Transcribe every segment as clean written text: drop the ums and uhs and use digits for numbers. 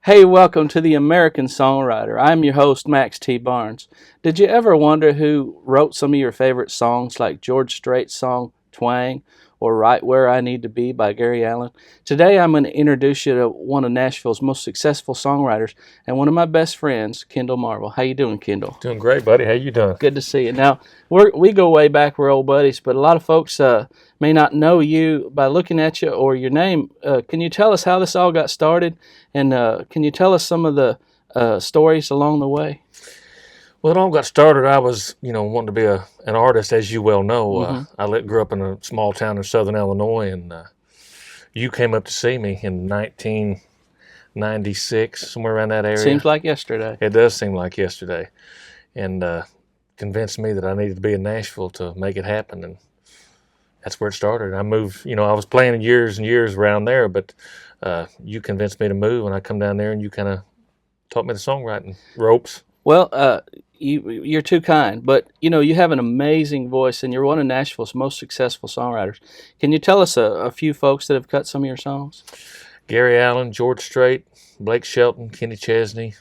Hey, welcome to the American Songwriter. I'm your host, Max T. Barnes. Did you ever wonder who wrote some of your favorite songs like George Strait's song Twang or Right Where I Need to Be by Gary Allan? Today I'm going to introduce you to one of Nashville's most successful songwriters and one of my best friends, Kendell Marvel. How you doing, Kendell? Doing great, buddy. How you doing? Good to see you. Now, we go way back. We're old buddies, but a lot of folks may not know you by looking at you or your name. Can you tell us how this all got started? And can you tell us some of the stories along the way? Well, it all got started. I was, wanting to be an artist, as you well know. Mm-hmm. I grew up in a small town in southern Illinois, and you came up to see me in 1996, somewhere around that area. Seems like yesterday. It does seem like yesterday. And convinced me that I needed to be in Nashville to make it happen, and that's where it started. I moved, I was playing years and years around there, but you convinced me to move, and I come down there, and you kind of taught me the songwriting ropes. Well, you're too kind, but you have an amazing voice, and you're one of Nashville's most successful songwriters. Can you tell us a few folks that have cut some of your songs? Gary Allan, George Strait, Blake Shelton, Kenny Chesney,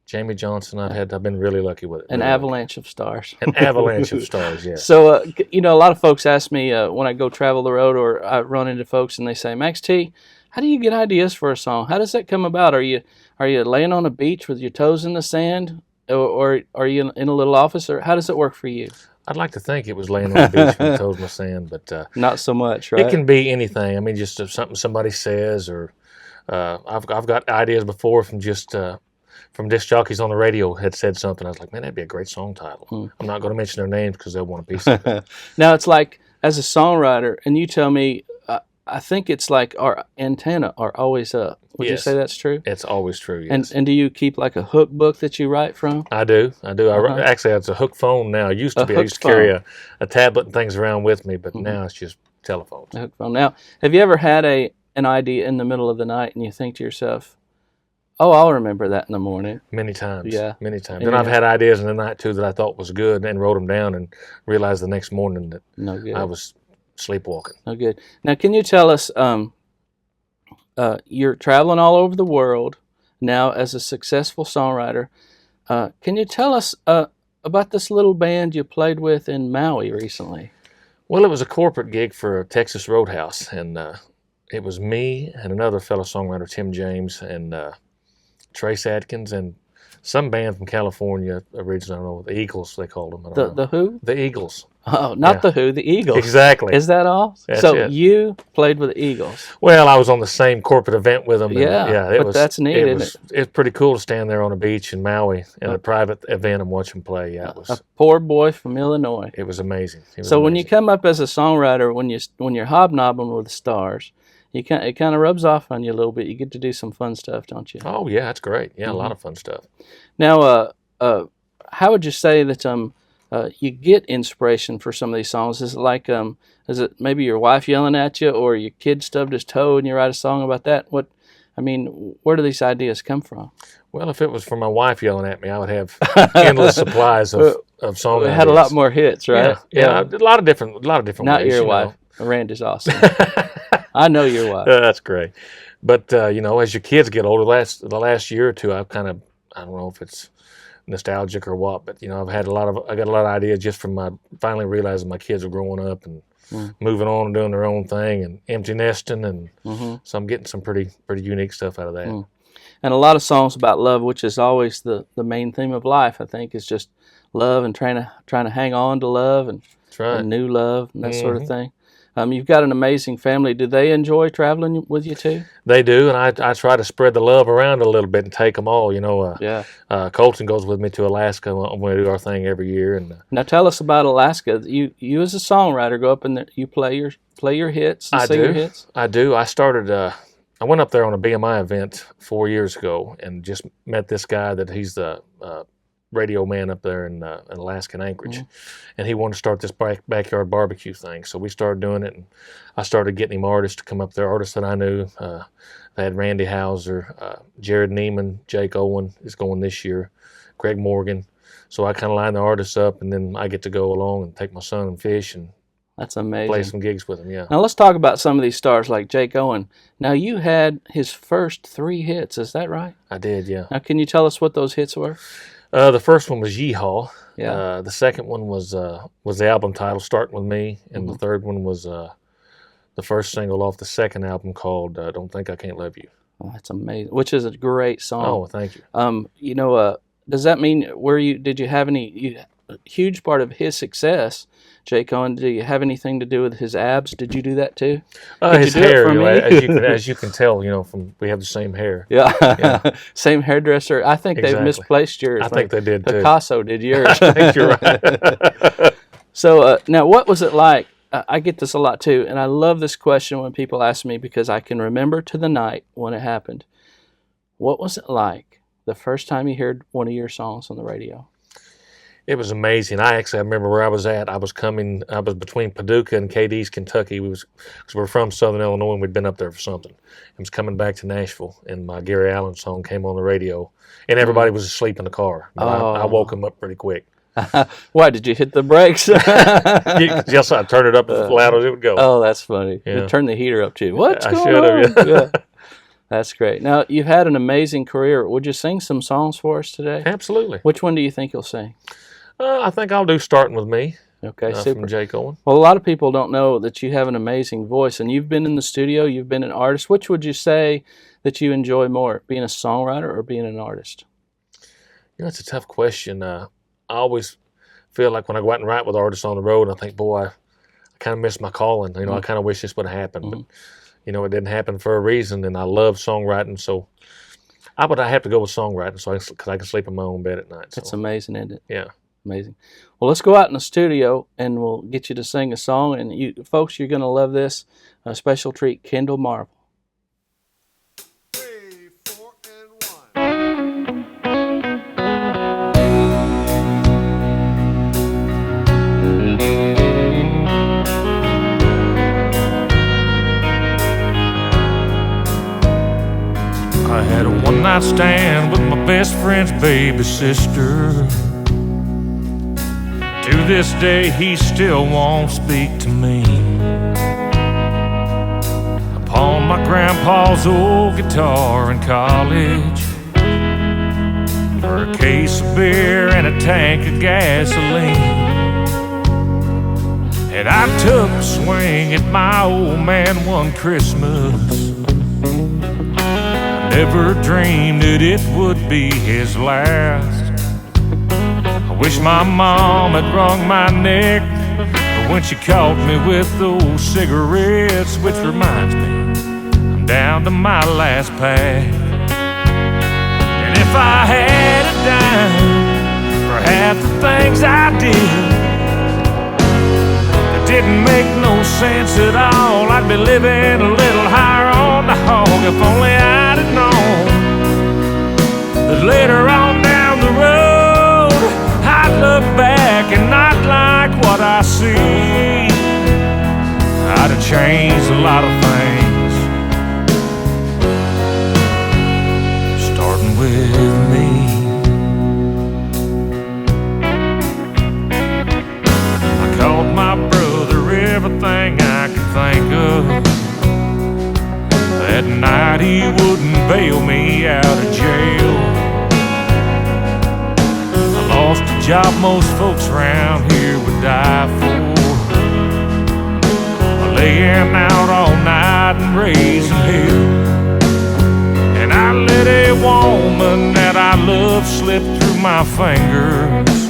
Jamie Johnson. I've been really lucky with it. An avalanche of stars. An avalanche of stars, yes. So, a lot of folks ask me when I go travel the road or I run into folks and they say, Max T, how do you get ideas for a song? How does that come about? Are you laying on a beach with your toes in the sand, or are you in a little office, or how does it work for you? I'd like to think it was laying on the beach with toes in the sand, but not so much, right? It can be anything. I mean, just something somebody says, or I've got ideas before from from disc jockeys on the radio had said something. I was like, man, that'd be a great song title. I'm not going to mention their names because they'll want a piece of it. Now, it's like, as a songwriter, and you tell me, I think it's like our antenna are always up. Would you say that's true? It's always true, yes. And do you keep like a hook book that you write from? I do. Actually, it's a hook phone now. It used to be. I used to carry a tablet and things around with me, but now it's just telephones. A hook phone. Now, have you ever had an idea in the middle of the night and you think to yourself, oh, I'll remember that in the morning? Many times. Yeah. Many times. Then I've had ideas in the night, too, that I thought was good and wrote them down and realized the next morning that I was sleepwalking. No good. Now, can you tell us, you're traveling all over the world now as a successful songwriter. Can you tell us about this little band you played with in Maui recently? Well, it was a corporate gig for Texas Roadhouse, and it was me and another fellow songwriter, Tim James, and Trace Adkins, and some band from California originally. I don't know, the Eagles, they called them. The who? The Eagles. Oh, not the Who, the Eagles. Exactly. Is that all? That's so it. You played with the Eagles. Well, I was on the same corporate event with them. And, that's neat, isn't it? It's pretty cool to stand there on a beach in Maui in a private event and watch them play. Yeah, it was a poor boy from Illinois. It was amazing. When you come up as a songwriter, when you're hobnobbing with the stars, it kind of rubs off on you a little bit. You get to do some fun stuff, don't you? Oh yeah, that's great. Yeah, a lot of fun stuff. Now, how would you say that you get inspiration for some of these songs? Is it like is it maybe your wife yelling at you, or your kid stubbed his toe and you write a song about that? Where do these ideas come from? Well, if it was for my wife yelling at me, I would have endless supplies of song ideas. It had a lot more hits, right? Yeah. A lot of different Not ways. Your wife. Randy's awesome. I know your wife. That's great. But as your kids get older, the last year or two, I don't know if it's nostalgic or what, but I got a lot of ideas just from finally realizing my kids are growing up and moving on and doing their own thing and empty nesting, and so I'm getting some pretty unique stuff out of that. And a lot of songs about love, which is always the main theme of life, I think, is just love and trying to hang on to love and new love and that sort of thing. You've got an amazing family. Do they enjoy traveling with you too? They do, and I try to spread the love around a little bit and take them all. Colton goes with me to Alaska when we do our thing every year. And now tell us about Alaska. You as a songwriter go up in there. You play your hits and sing your hits. I do. I started. I went up there on a BMI event 4 years ago and just met this guy that he's the radio man up there in Alaska, Anchorage, and he wanted to start this backyard barbecue thing. So we started doing it, and I started getting him artists to come up there, artists that I knew. They had Randy Hauser, Jared Neiman, Jake Owen is going this year, Greg Morgan. So I kind of line the artists up, and then I get to go along and take my son and fish and That's amazing. Play some gigs with him, yeah. Now let's talk about some of these stars like Jake Owen. Now you had his first 3 hits, is that right? I did, yeah. Now can you tell us what those hits were? The first one was Yeehaw. Yeah. The second one was the album title, Starting With Me, and the third one was the first single off the second album called Don't Think I Can't Love You. Oh, that's amazing. Which is a great song. Oh, thank you. You know, does that mean did you have a huge part of his success, Jake Owen? Did you have anything to do with his abs? Did you do that too? His hair, as you can tell, we have the same hair. Yeah. Same hairdresser. I think Exactly. they've misplaced yours. I think they did too. Picasso did yours. I think you're right. So now, what was it like? I get this a lot too, and I love this question when people ask me because I can remember to the night when it happened. What was it like the first time you heard one of your songs on the radio? It was amazing. I remember where I was at. I was between Paducah and Cadiz, Kentucky. Because we're from Southern Illinois and we'd been up there for something. I was coming back to Nashville, and my Gary Allen song came on the radio, and everybody was asleep in the car. I woke them up pretty quick. Why, did you hit the brakes? Yes, I turned it up as loud as it would go. Oh, that's funny. Yeah. You turned the heater up too. What's I going should on? have, yeah. Yeah. That's great. Now, you've had an amazing career. Would you sing some songs for us today? Absolutely. Which one do you think you'll sing? I think I'll do Starting With Me. Okay, super. From Jake Owen. Well, a lot of people don't know that you have an amazing voice, and you've been in the studio, you've been an artist. Which would you say that you enjoy more, being a songwriter or being an artist? It's a tough question. I always feel like when I go out and write with artists on the road, I think, boy, I kind of miss my calling. I kind of wish this would have happened, but it didn't happen for a reason. And I love songwriting, so I have to go with songwriting, because I can sleep in my own bed at night. So. It's amazing, isn't it? Yeah, amazing. Well, let's go out in the studio, and we'll get you to sing a song. And you folks, you're going to love this. A special treat, Kendell Marvel. 3, 4, and 1. I had a one-night stand with my best friend's baby sister. To this day, he still won't speak to me. Upon my grandpa's old guitar in college, for a case of beer and a tank of gasoline. And I took a swing at my old man one Christmas. Never dreamed that it would be his last. I wish my mom had wrung my neck when she caught me with those cigarettes, which reminds me, I'm down to my last pack. And if I had a dime for half the things I did that didn't make no sense at all, I'd be living a little higher on the hog. If only I'd have known that later on down the road I'd look back and not like what I see. I'd have changed a lot of things, starting with me. I called my brother everything I could think of. That night he wouldn't bail me out of jail. I lost a job most folks around here would die for. Laying out all night and raising hell. And I let a woman that I love slip through my fingers.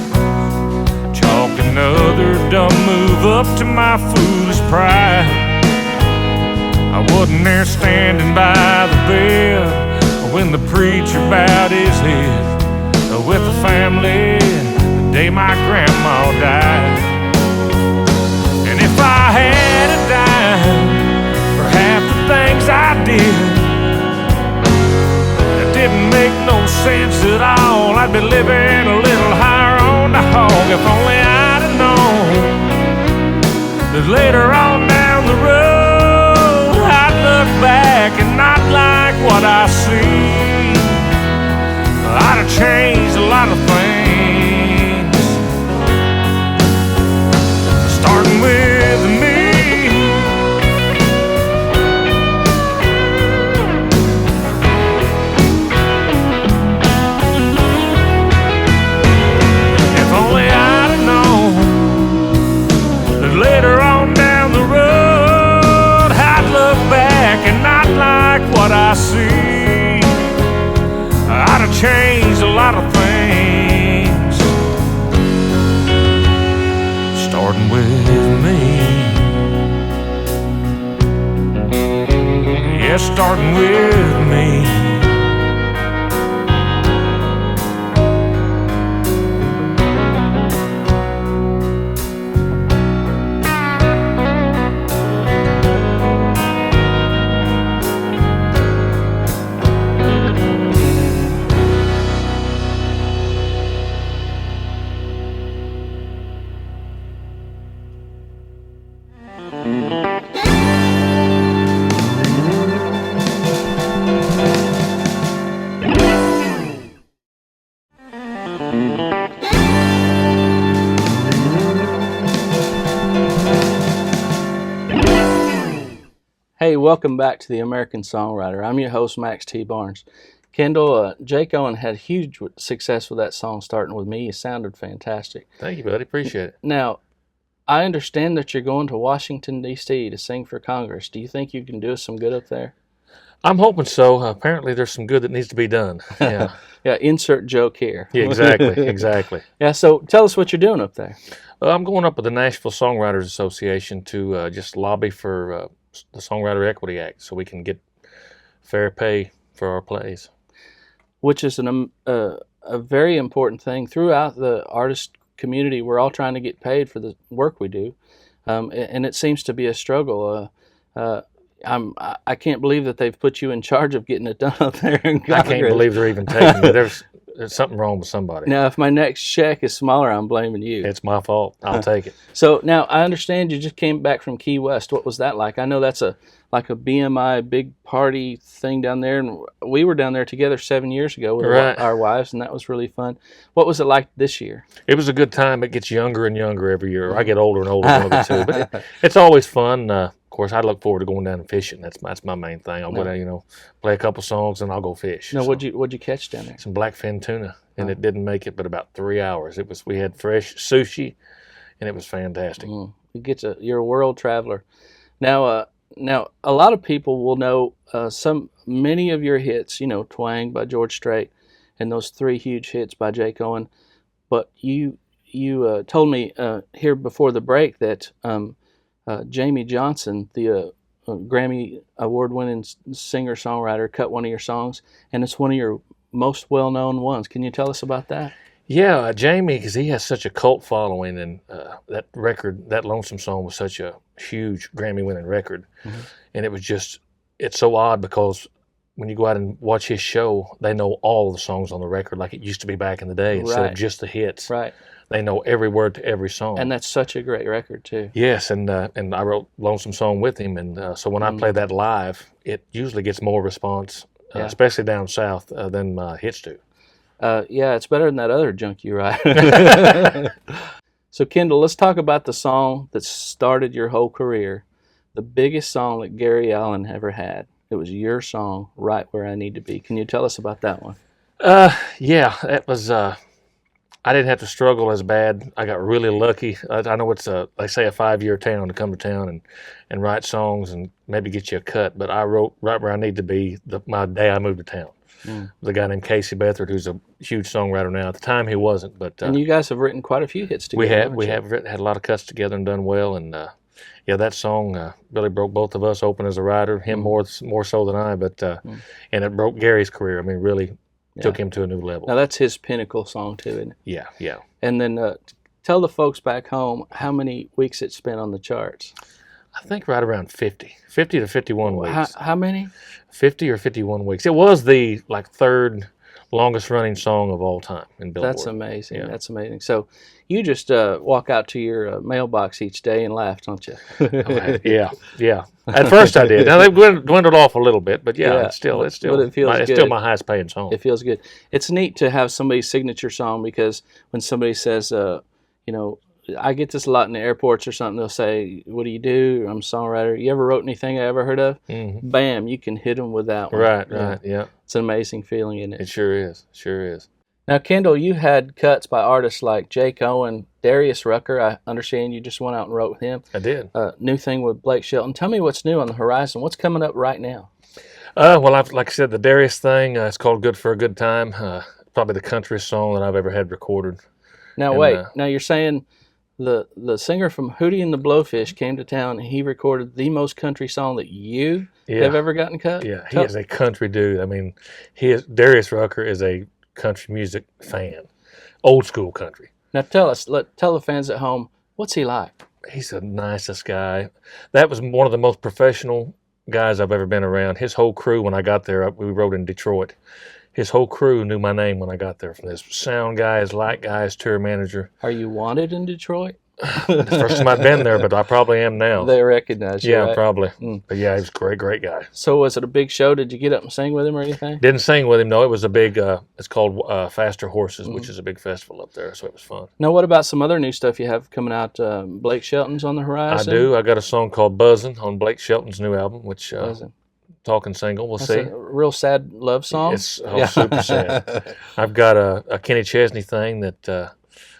Chalk another dumb move up to my foolish pride. I wasn't there standing by the bed when the preacher bowed his head with the family the day my grandma died. And if I had a dime for half the things I did that didn't make no sense at all, I'd be living a little higher on the hog. If only I'd have known that later on down the road look back and not like what I see. I'd have changed a lot of things, starting with me. changed a lot of things, starting with me. Yeah, starting with me. Hey, welcome back to the American Songwriter. I'm your host, Max T. Barnes. Kendell, Jake Owen had huge success with that song, Starting With Me. It sounded fantastic. Thank you, buddy. Appreciate it. Now, I understand that you're going to Washington, D.C. to sing for Congress. Do you think you can do us some good up there? I'm hoping so. Apparently, there's some good that needs to be done. Yeah, Yeah, insert joke here. yeah, exactly, exactly. Yeah, so tell us what you're doing up there. I'm going up with the Nashville Songwriters Association to just lobby for the Songwriter Equity Act so we can get fair pay for our plays. Which is a very important thing. Throughout the artist community, we're all trying to get paid for the work we do, and it seems to be a struggle. I can't believe that they've put you in charge of getting it done up there in Congress. I can't believe they're even taking it. There's something wrong with somebody. Now, if my next check is smaller, I'm blaming you. It's my fault. I'll take it. So now I understand you just came back from Key West. What was that like? I know that's like a BMI big party thing down there, and we were down there together 7 years ago with Right. our wives, and that was really fun. What was it like this year? It was a good time. It gets younger and younger every year. I get older and older, one of the two. But it's always fun. Of course, I look forward to going down and fishing. That's my main thing. I'll go down, play a couple songs, and I'll go fish. No, So, what'd you catch down there? some blackfin tuna, and it didn't make it but about 3 hours. We had fresh sushi, and it was fantastic. You're a world traveler. Now, a lot of people will know many of your hits. Twang by George Strait, and those 3 huge hits by Jake Owen. But you told me here before the break that Jamie Johnson, the Grammy award-winning singer-songwriter, cut one of your songs, and it's one of your most well-known ones. Can you tell us about that? Yeah, Jamie, because he has such a cult following, and that record, that Lonesome Song, was such a huge Grammy-winning record. Mm-hmm. And it's so odd because when you go out and watch his show, they know all the songs on the record like it used to be back in the day instead Right. of just the hits. Right. They know every word to every song. And that's such a great record, too. Yes, and I wrote Lonesome Song with him, and so when I play that live, it usually gets more response, Yeah. especially down south, than my hits do. Yeah, it's better than that other junk you write. So, Kendell, let's talk about the song that started your whole career, the biggest song that Gary Allan ever had. It was your song, Right Where I Need to Be. Can you tell us about that one? Yeah, it was. I didn't have to struggle as bad. I got really lucky. I know it's they say a 5-year town to come to town and write songs and maybe get you a cut. But I wrote Right Where I Need to Be my day I moved to town. With a guy named Casey Beathard, who's a huge songwriter now. At the time, he wasn't, but And you guys have written quite a few hits together. we have had a lot of cuts together and done well. And yeah, that song really broke both of us open as a writer. Him more so than I, but and it broke Gary's career. I mean, really took him to a new level. Now, that's his pinnacle song, too, isn't it? Yeah, yeah. And then tell the folks back home how many weeks it spent on the charts. I think right around 50 to 51 weeks. How many? 50 or 51 weeks. It was the third longest running song of all time in Billboard. That's amazing. Yeah. That's amazing. So you just walk out to your mailbox each day and laugh, don't you? Yeah. At first I did. Now they've dwindled off a little bit, but Yeah, it's still but it feels it's good. still my highest paying song. It feels good. It's neat to have somebody's signature song, because when somebody says, I get this a lot in the airports or something. They'll say, "What do you do?" "I'm a songwriter." "You ever wrote anything I ever heard of?" Mm-hmm. Bam, you can hit them with that one. Right, Yeah. yeah. It's an amazing feeling, isn't it? It sure is. Now, Kendell, you had cuts by artists like Jake Owen, Darius Rucker. I understand you just went out and wrote with him. I did. New thing with Blake Shelton. Tell me what's new on the horizon. What's coming up right now? Well, like I said, the Darius thing, it's called Good for a Good Time. Probably the countryest song that I've ever had recorded. Now And, wait, now you're saying the singer from Hootie and the Blowfish came to town and he recorded the most country song that you have ever gotten cut? Yeah, he is a country dude. I mean, Darius Rucker is a country music fan, old school country. Now tell the fans at home, what's he like? He's the nicest guy. That was one of the most professional guys I've ever been around. His whole crew, when I got there, we rode in Detroit. His whole crew knew my name when I got there. From his sound guy, his light guy, his tour manager. Are you wanted in Detroit? The first time I've been there, but I probably am now. They recognize you, Yeah, right? probably. Mm. But yeah, he was a great guy. So was it a big show? Did you get up and sing with him or anything? Didn't sing with him, no. It was a big, it's called Faster Horses, which is a big festival up there, so it was fun. Now, what about some other new stuff you have coming out? Blake Shelton's on the I horizon? do. I got a song called Buzzin' on Blake Shelton's new album, which Buzzin'. talking single, we'll That's see. a real sad love song. It's super sad. I've got a Kenny Chesney thing that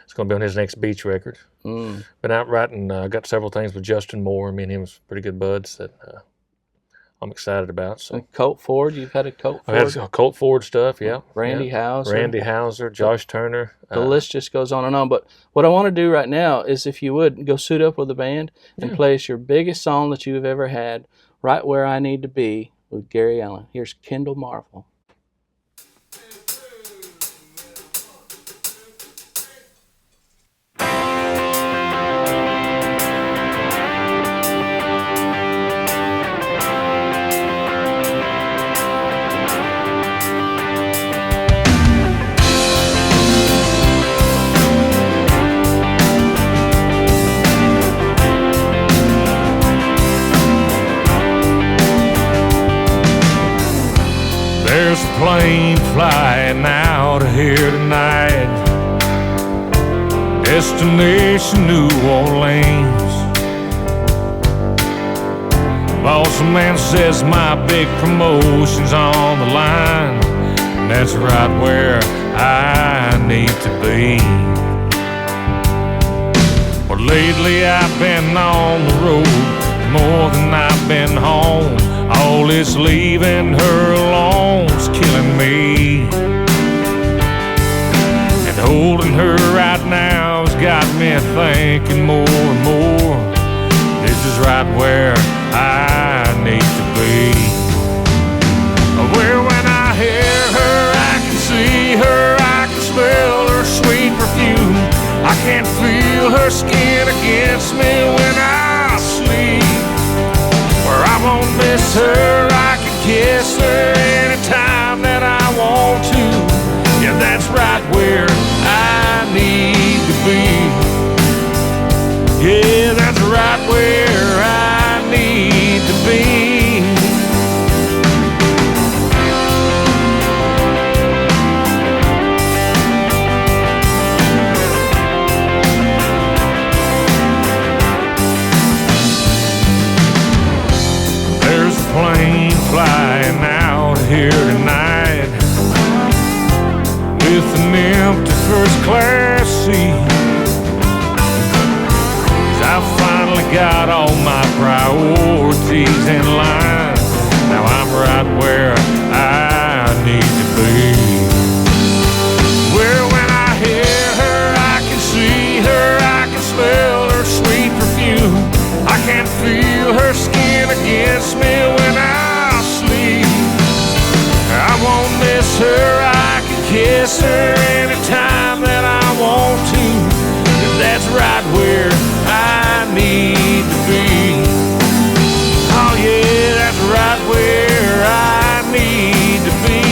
it's going to be on his next Beach record. Been out writing, got several things with Justin Moore. Me and him was pretty good buds that I'm excited about. So And Colt Ford, you've had a Colt Ford. I've had Colt Ford stuff, yeah. Randy yeah. Houser. Randy Houser, Josh Turner. The list just goes on and on. But what I want to do right now is, if you would, go suit up with a band and play us your biggest song that you've ever had, Right Where I Need to Be, with Gary Allan. Here's Kendell Marvel. There's a plane flying out of here tonight, destination New Orleans. Boss man says my big promotion's on the line, and that's right where I need to be. Well, lately I've been on the road more than I've been home. All this leaving her alone's killing me, and holding her right now's got me thinking more and more. This is right where I need to be. Where when I hear her, I can see her, I can smell her sweet perfume. I can feel her skin against me when I sleep. Where I won't miss her, I can kiss her anytime that I want to. Yeah, that's right where I need to be. Yeah, that's right where I need to be. There's a plane flying out here tonight with an empty first class seat. 'Cause I finally got all my priorities in line. Now I'm right where I need to be. Where when I hear her, I can see her, I can smell her sweet perfume. I can feel her skin against me when I sleep. I won't miss her, I can kiss her anytime that I want to. And that's right where I need to be. Oh yeah, that's right where I need to be.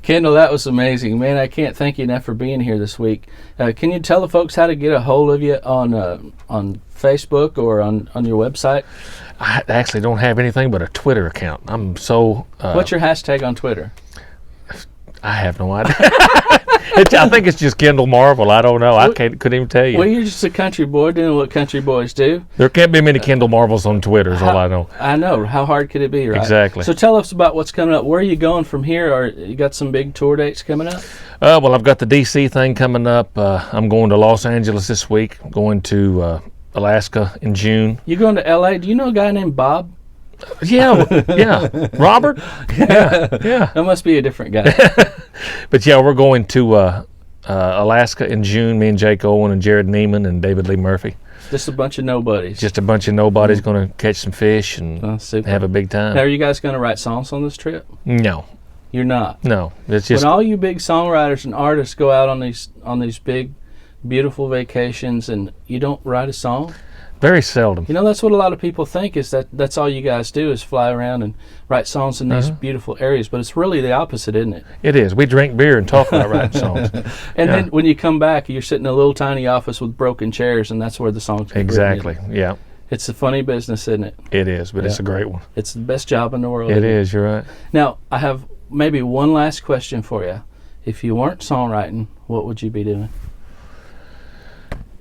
Kendell, that was amazing, man. I can't thank you enough for being here this week. Can you tell the folks how to get a hold of you on Facebook or on your website? I actually don't have anything but a Twitter account. I'm so. What's your hashtag on Twitter? I have no idea. I think it's just Kendell Marvel. I don't know. I couldn't even tell you. Well, you're just a country boy doing what country boys do. There can't be many Kendell Marvels on Twitter, is all I know. I know. How hard could it be, right? Exactly. So tell us about what's coming up. Where are you going from here? Or you got some big tour dates coming up? Well, I've got the D.C. thing coming up. I'm going to Los Angeles this week. Going to Alaska in June. You going to L.A.? Do you know a guy named Bob? Yeah, Robert. Yeah. That must be a different guy. But yeah, we're going to Alaska in June. Me and Jake Owen and Jared Neiman and David Lee Murphy. Just a bunch of nobodies. Just a bunch of nobodies going to catch some fish and have a big time. Now, are you guys going to write songs on this trip? No. You're not? No. It's just when all you big songwriters and artists go out on these big, beautiful vacations and you don't write a song? Very seldom. You know, that's what a lot of people think is that's all you guys do is fly around and write songs in these beautiful areas. But it's really the opposite, isn't it? It is. We drink beer and talk about writing songs. And then when you come back, you're sitting in a little tiny office with broken chairs, and that's where the songs get Exactly. written. Yeah. It's a funny business, isn't it? It is, but it's a great one. It's the best job in the world. It is. You're right. Now, I have maybe one last question for you. If you weren't songwriting, what would you be doing?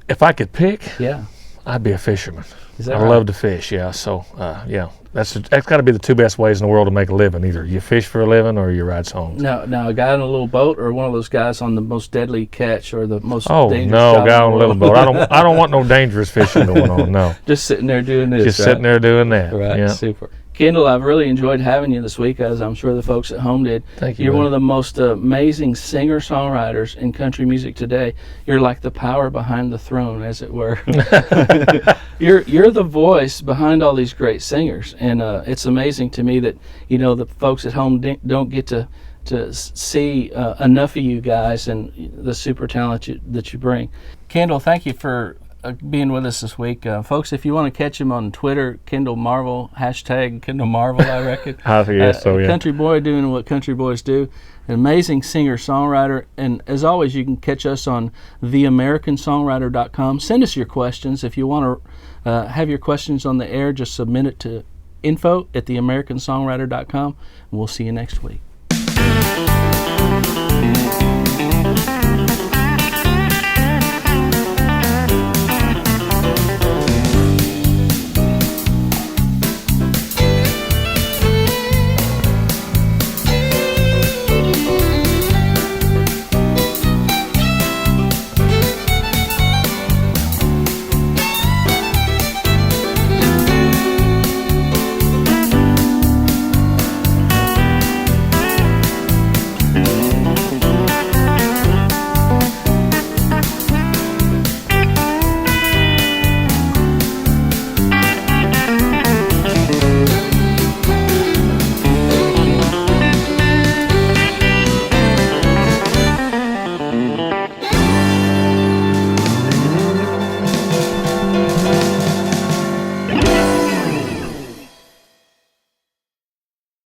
If I could pick, Yeah. I'd be a fisherman. Is that I right? love to fish, yeah. So, yeah, that's got to be the two best ways in the world to make a living. Either you fish for a living or you write songs. Now, a guy on a little boat, or one of those guys on the most deadly catch, or the most Oh dangerous no, job guy in on the a little world. boat. I don't want no dangerous fishing going on. No, Just sitting there doing this. just right? sitting there doing that. Right, Yeah. super. Kendell, I've really enjoyed having you this week, as I'm sure the folks at home did. Thank you, You're buddy. one of the most amazing singer-songwriters in country music today. You're like the power behind the throne, as it were. You're the voice behind all these great singers, and it's amazing to me that the folks at home don't get to see enough of you guys and the super talent that you bring. Kendell, thank you for being with us this week. Folks, if you want to catch him on Twitter, Kendell Marvel, hashtag Kendell Marvel, I reckon. I guess so, yeah. Country boy doing what country boys do. An amazing singer-songwriter. And as always, you can catch us on theamericansongwriter.com. Send us your questions. If you want to have your questions on the air, just submit it to info@theamericansongwriter.com. And we'll see you next week.